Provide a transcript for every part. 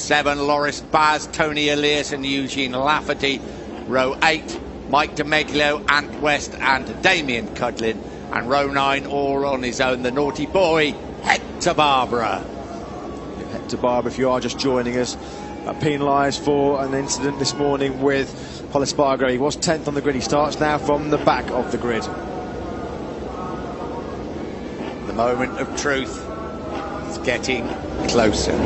7, Loris Baz, Tony Elias and Eugene Lafferty. Row 8, Mike DeMeglio, Ant West and Damien Cudlin. And row 9, all on his own, the naughty boy, Hector Barbara. Hector Barbara, if you are just joining us, penalised for an incident this morning with Hollis Spargo. He was 10th on the grid. He starts now from the back of the grid. The moment of truth is getting closer.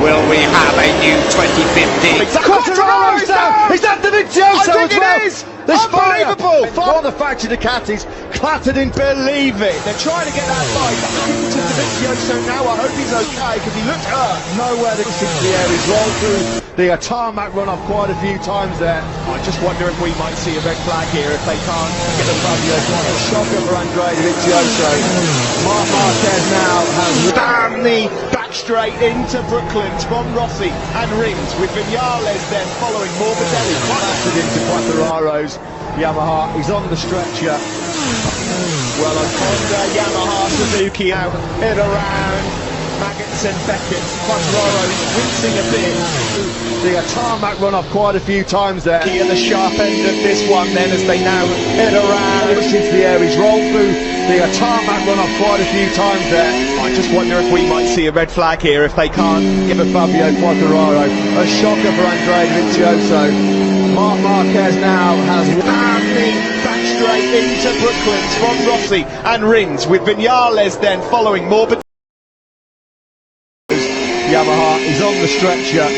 Will we have a new 2015? Is that the Vicioso as well? Is. There's Unbelievable! Fire. The factory Ducatis clattered in. Believe it. They're trying to get that bike into the Vicioso now. I hope he's okay because he looked hurt. Nowhere to into the air. He's rolled through the tarmac run off quite a few times there. I just wonder if we might see a red flag here if they can't get the Fabio. A shocker for Andrea Vicioso. Marc Marquez now has bam the back straight into Brooklands from Rossi and Rings with Vinales then following Morbidelli. Blasted into Quattararo's Yamaha. He's on the stretcher. Well, a Honda Yamaha Suzuki out in around Maggots and Beckett. Quattararo wincing a bit. The tarmac run off quite a few times there. At the sharp end of this one then as they now head around. Pushed into the air. He's rolled through the tarmac run off quite a few times there. I just wonder if we might see a red flag here if they can't give a Fabio Quattararo. A shocker for Andrea Vicioso. Marc Marquez now has bam the back straight into Brooklands from Rossi and Rings with Vinales then following Morbidelli. Yamaha is on the stretcher.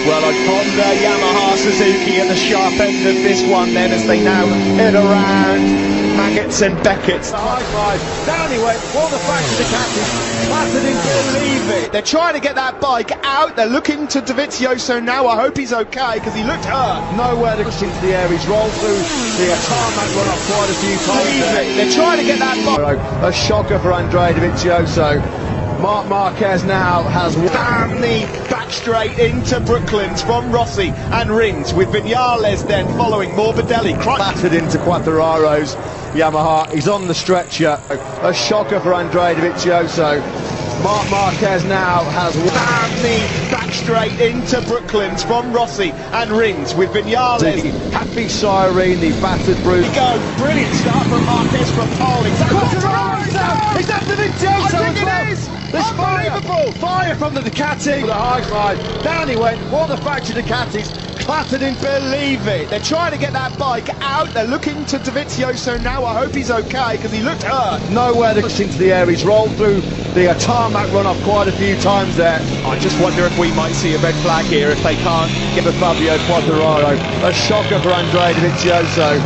Well, a Honda Yamaha Suzuki at the sharp end of this one then as they now head around Maggots and Beckett. High five, down he went, all the factory Ducatis clattered in. Believe it. They're trying to get that bike out. They're looking to Dovizioso now. I hope he's okay because he looked hurt. Nowhere to push into the air. He's rolled through the tarmac run off quite a few times. They're trying to get that bike. A shocker for Andrea Dovizioso. Marc Marquez now has bam the back straight into Brooklands from Rossi and Rings with Vinales then following Morbidelli. Clattered into Quattararo's Yamaha. He's on the stretcher. A shocker for Andrea Dovizioso. Marc Marquez now has bam the back straight into Brooklands from Rossi and Rings with Vinales. Happy siren, the battered brute. Here we go, brilliant start from Marquez from pole. Is that the Vicioso I think as well? it is! There's Unbelievable! Fire from the Ducati. The high five, down he went, all the factory Ducatis clattered in. Believe it. They're trying to get that bike out. They're looking to Dovizioso now. I hope he's okay because he looked hurt. Nowhere to push into the air. He's rolled through the tarmac run off quite a few times there. I just wonder if we might see a red flag here if they can't give a Fabio Quattararo. A shocker for Andrea Dovizioso.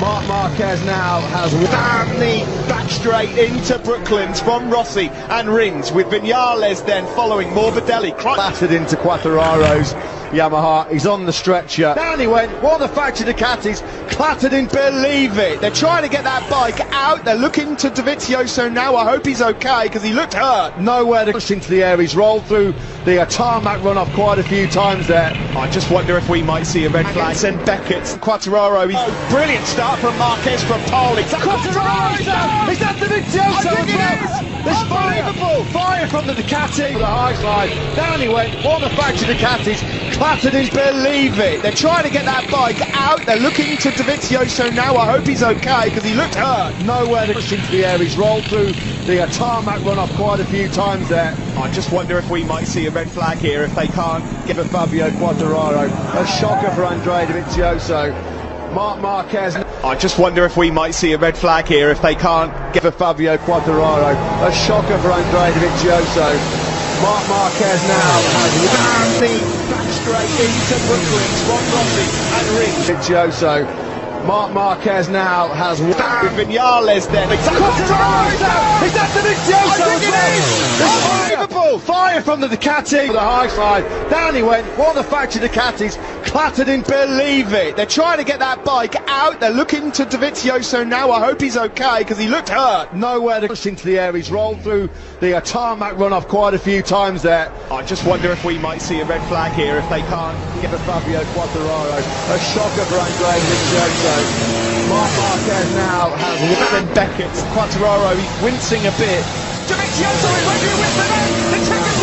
Marc Marquez now has bam the back straight into Brooklands from Rossi and Rings with Vinales then following Morbidelli. Clattered into Quattararo's Yamaha. He's on the stretcher. Down he went, all the factory Ducatis clattered in. Believe it. They're trying to get that bike out. They're looking to Dovizioso now. I hope he's okay because he looked hurt. Nowhere to push into the air. He's rolled through the tarmac run off quite a few times there. I just wonder if we might see a red flag. And Beckett, Quattararo. Brilliant start from Marquez from pole. Is that the Vicioso? I think it is! There's fire from the Ducati. The high slide, down he went, all the factory Ducatis clattered in. Believe it. They're trying to get that bike out. They're looking to Dovizioso now. I hope he's okay because he looked hurt. Nowhere to push into the air. He's rolled through the tarmac run off quite a few times there. I just wonder if we might see a red flag here if they can't give a Fabio Quattararo. A shocker for Andrea Dovizioso. Marc Marquez. I just wonder if we might see a red flag here if they can't give a Fabio Quattararo. A shocker for Andrea Dovizioso. Marc Marquez now has bam the back straight into Brooklands from Rossi and Rings. Vicioso. Marc Marquez now has bam with Vinales then. Is that the Vicioso? I think it is! Unbelievable! Fire from the Ducati. The high slide, down he went, all the factory Ducatis clattered in. Believe it. They're trying to get that bike out. They're looking to Dovizioso now. I hope he's okay because he looked hurt. Nowhere to push into the air. He's rolled through the tarmac run off quite a few times there. I just wonder if we might see a red flag here if they can't give a Fabio Quattararo. A shocker for Andrea Dovizioso. Marc Marquez now has Beckett, Quattararo, he's wincing a bit. Dovizioso is ready to win the race. The checkers